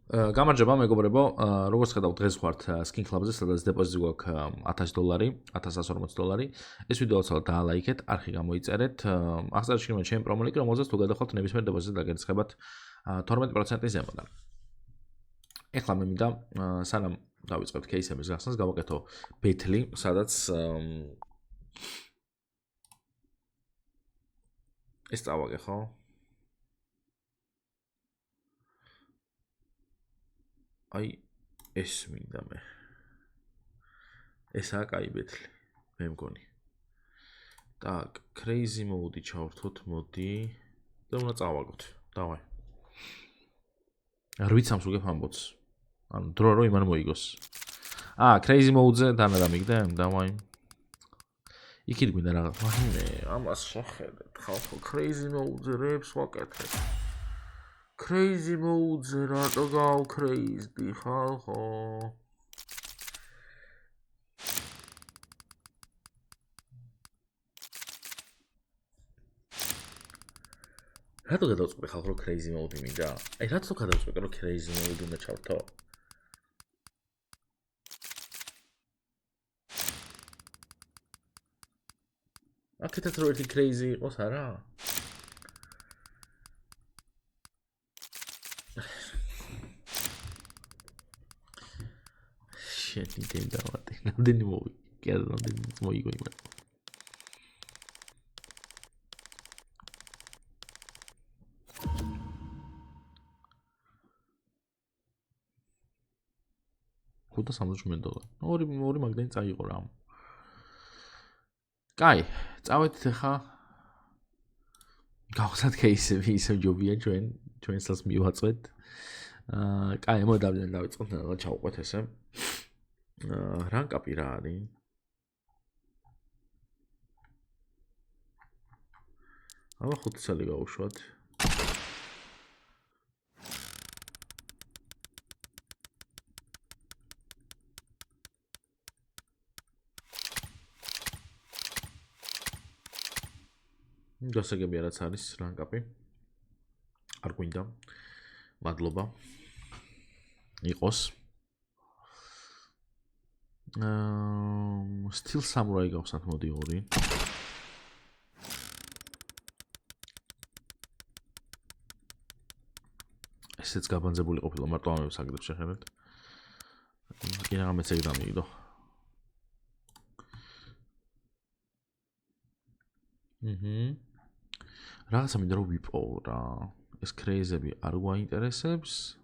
გამარჯობა მეგობრებო, როგორც ხედავთ დღეს ვართ Skin Club-ზე, სადაც დეპოზიტი გვაქვს $1000, $1040. ეს ვიდეო ცალ დაალაიქეთ, არხი გამოიწერეთ. აღწერაში გიმონთ ჩემი პრომო ლინკი, რომელზეც თუ გადახვალთ ნებისმიერ დეპოზიტზე დაგერიცხებათ 12% ზემოდან. ეხლა მე მინდა სანამ დავიწყებთ кейსების გახსნას, გავაკეთო ბეთლი, სადაც ეს წავაგე, ხო? აი ეს მინდა მე. ესაა კაი ბეთლი, მე მგონი. Так, crazy mode ჩავართოთ, მოდი. და უნდა წავაგოთ. დავაი. არ ვიცი ამს უგებ ამბოts. ანუ დრო რო იმან მოიგოს. crazy mode-ზე დანა დამიგდე, დავაი. იქით გვინდა რაღაც. ვაიმე, ამას შეხედეთ, ხალხო, crazy mode-ზე რებს ვაკეთებ. Crazy mode-ზე რატო გავა crazy ხალხო? რატო გადავწყვეტე ხალხო რომ crazy mode მინდა? აი რატო გადავწყვეტე რომ crazy mode უნდა ჩავთო? აქეთაც რო ერთი crazy იყოს არა? შენი დედავატი, ნამდვილი მოვი. კი არა, ნამდვილი მოიგო იმან. $560. ორი მაგდანი წაიღო რა. კაი, წავედით ახლა. გავხსნათ кейსები, ისევ ჯობია ჩვენს წელს მივაწვეთ. კაი, მოდავდნენ დავიწყოთ, რა ჩავყვეთ ესე. რანკაპი რა არის? აბა 5 წელი გავუშვათ. გასაგებია რაც არის რანკაპი. არ გვინდა. მადლობა. იყოს. Steel Samurai გავხსნათ მოდი 2. ესეც გაბანძებული ყოფილა მარტო ამებს აგდებ შეხედეთ. კი რამეც ეგ დამიგდო. რაღაცა მინდა რომ ვიპოვო რა. ეს crazy-ები არ გვაინტერესებს.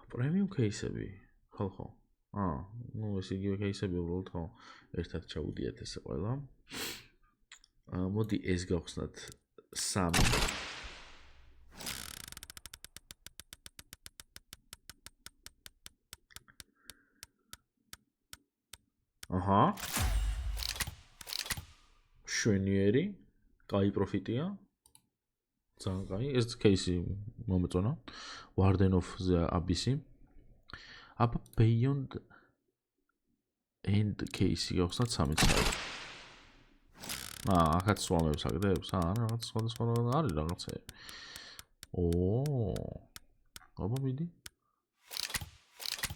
Premium case-ები ხალხო. ნუ ეს იგივე case-ები უბრალოდ ხო ერთად ჩაუდიეთ ესე ყველა. მოდი ეს გავხსნათ 3. აჰა. შვენიერი, კაი პროფიტია. ძალიან კაი, ეს кейსი მომეწონა. Warden of-ზე ABC. აბა Beyond End кейსი გავხსნათ 3 წელი. აქაც სვამებს აგდებს? რაღაც სხვადასხვა არის რაღაცა. აბა მიდი.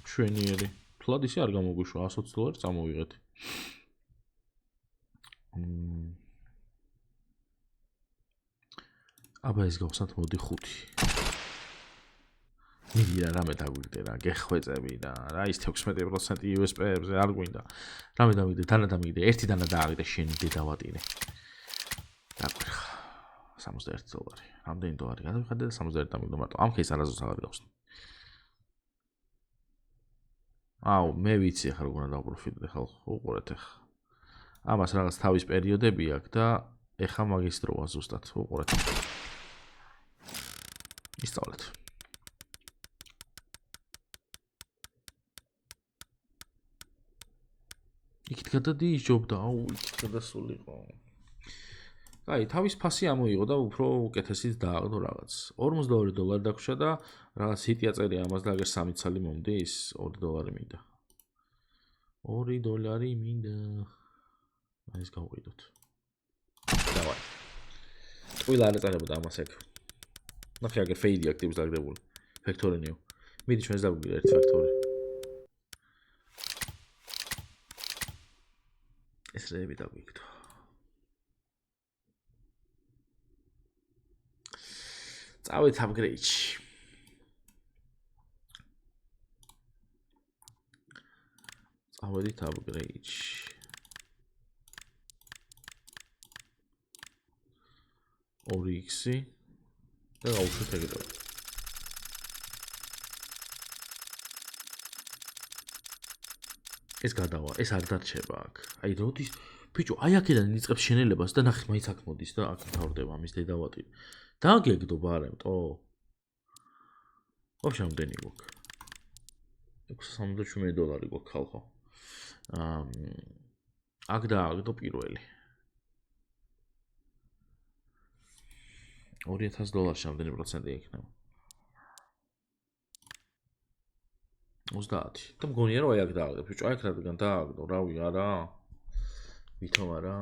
შვენიერი. თლად ისე არ გამოგვიშვა, $120 წამოვიღეთ. აბა ეს გავხსნათ მოდი 5. მიდი რა რამე დაგვიგდე რა, გეხვეწები და რა ის 16% USP-ებზე არ გვინდა. რამე დავიგდე, დანა დამიგდე, ერთი დანა დააგდე შენი დედავატინე. დაგვიხა. $61. რამდენი დოლარი გადავიხადე და 61 დამიგდო მარტო. ამ кейს არასდროს აღარ გავხსნი. მე ვიცი ახლა როგორ უნდა დავპროფიტდე ხალხო, უყურეთ ახლა. ამას რაღაც თავის პერიოდები აქვს და ეხა მაგის დროა ზუსტად, უყურეთ. ისწავლეთ. იქით გადადიჯობდა, იქით გადასულიყო. კაი, თავის ფასი ამოიღო და უფრო უკეთესიც დააგდო რაღაც. $42 დაგვრჩა და რაღაც ჰიტი აწერია ამას და აგერ 3 წელი მომდის, $2 მინდა. $2 მინდა. ეს გავყიდოთ. დავაი. ტყუილა არ ეწარებოდა ამას ეგ. ნახე აგერ ფეიდი აქტივის დაგრებული. ფაქტორინიო. მიდი ჩვენს დაგვიგია ერთი ფაქტორი. ეს რეები დაგვიგდო. წავით აპგრეიდში. წავედით აპგრეიდში. ორი x-ი და გავუშვით ეგრევე. ეს გადავა, ეს არ დარჩება აქ. აი როდის ბიჭო, აი აქედან იწყებს შენელებას და ნახე მაინც აქ მოდის და აქ მთავრდება ამის დედავატი. დააგეგდობა არა, მტო. ვაფშე ამდენი გვაქვს. $677 გვაქვს ხალხო. აქ დააგდო პირველი. $2000 ამდენი პროცენტი იქნება. 30. და მგონია რომ აი აქ დააგდო. ბიჭო, აი აქ რადგან დააგდო, რავი, არა. ვითომ არა?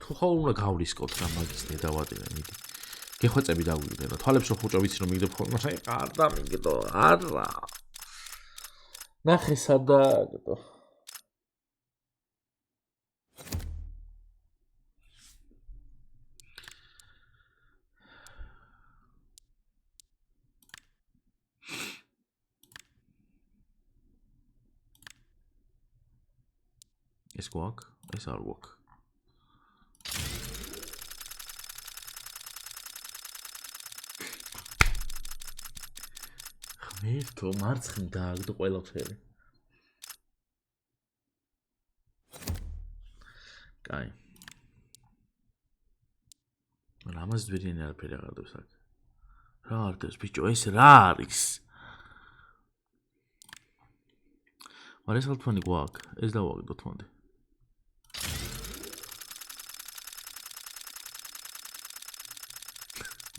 თუ ხაულ უნდა გავრისკოთ რა მაგის დედავატირე მიდი. გეხვეწები დაგვიგდე და თვალებს რო ხუჭო ვიცი რომ მიგდებ ხოლმე, აი არ დამიგდო, არა. ნახე სადააგდო. ეს გვაქვს, ეს არ გვაქვს. ღმერთო, მარცხნივ დააგდო ყველაფერი. კაი. რამაც ძვირიანი არაფერი აღარდებს აქ. რა არდებს ბიჭო, ეს რა არის? მაგრამ ეს ალფანი გვაქვს, ეს დავაგდოთ მოდი.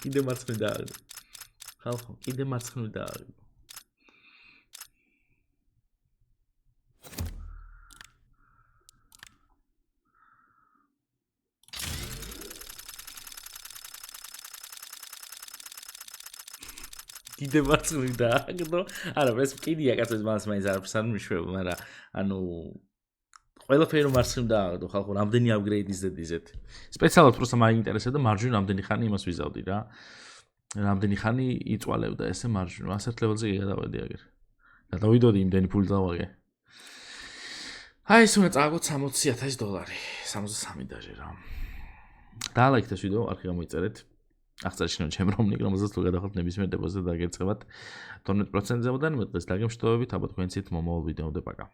კიდე მარცხნივ დააგდო. ხალხო, კიდე მარცხნივ დააგდო. კიდე მარცხნივ დააგდო. არა, ეს კიდია კაცებს მაინც არაფერს არ მიშვება, მაგრამ ანუ ყველაფერი მარცხნივ დააგდო, ხალხო, რამდენი აპგრეიდის დედიზეთ. სპეციალურად просто მაინტერესებდა მარჯვენ რამდენი ხანი იმას ვიზავდი რა. რამდენი ხანი იწვალებდა ესე მარჯვენ. ასეთ ლეველზე კი გადავედი აგერ. გადავიდოდი იმდენი ფული დავაგე. აი ეს უნდა წააგოთ $60,000. 63 დაჟე რა. დაალაიქეთ ეს ვიდეო, არხი გამოიწერეთ. აღწერში ჩემ რომნიკ, რომელზეც თუ გადახალთ ნებისმიერ დებოზზე დაგერწევათ 12%-ზე და მოდეს დაგემშვიდობებით, აბა თქვენცით მომავალ ვიდეომდე პაკა.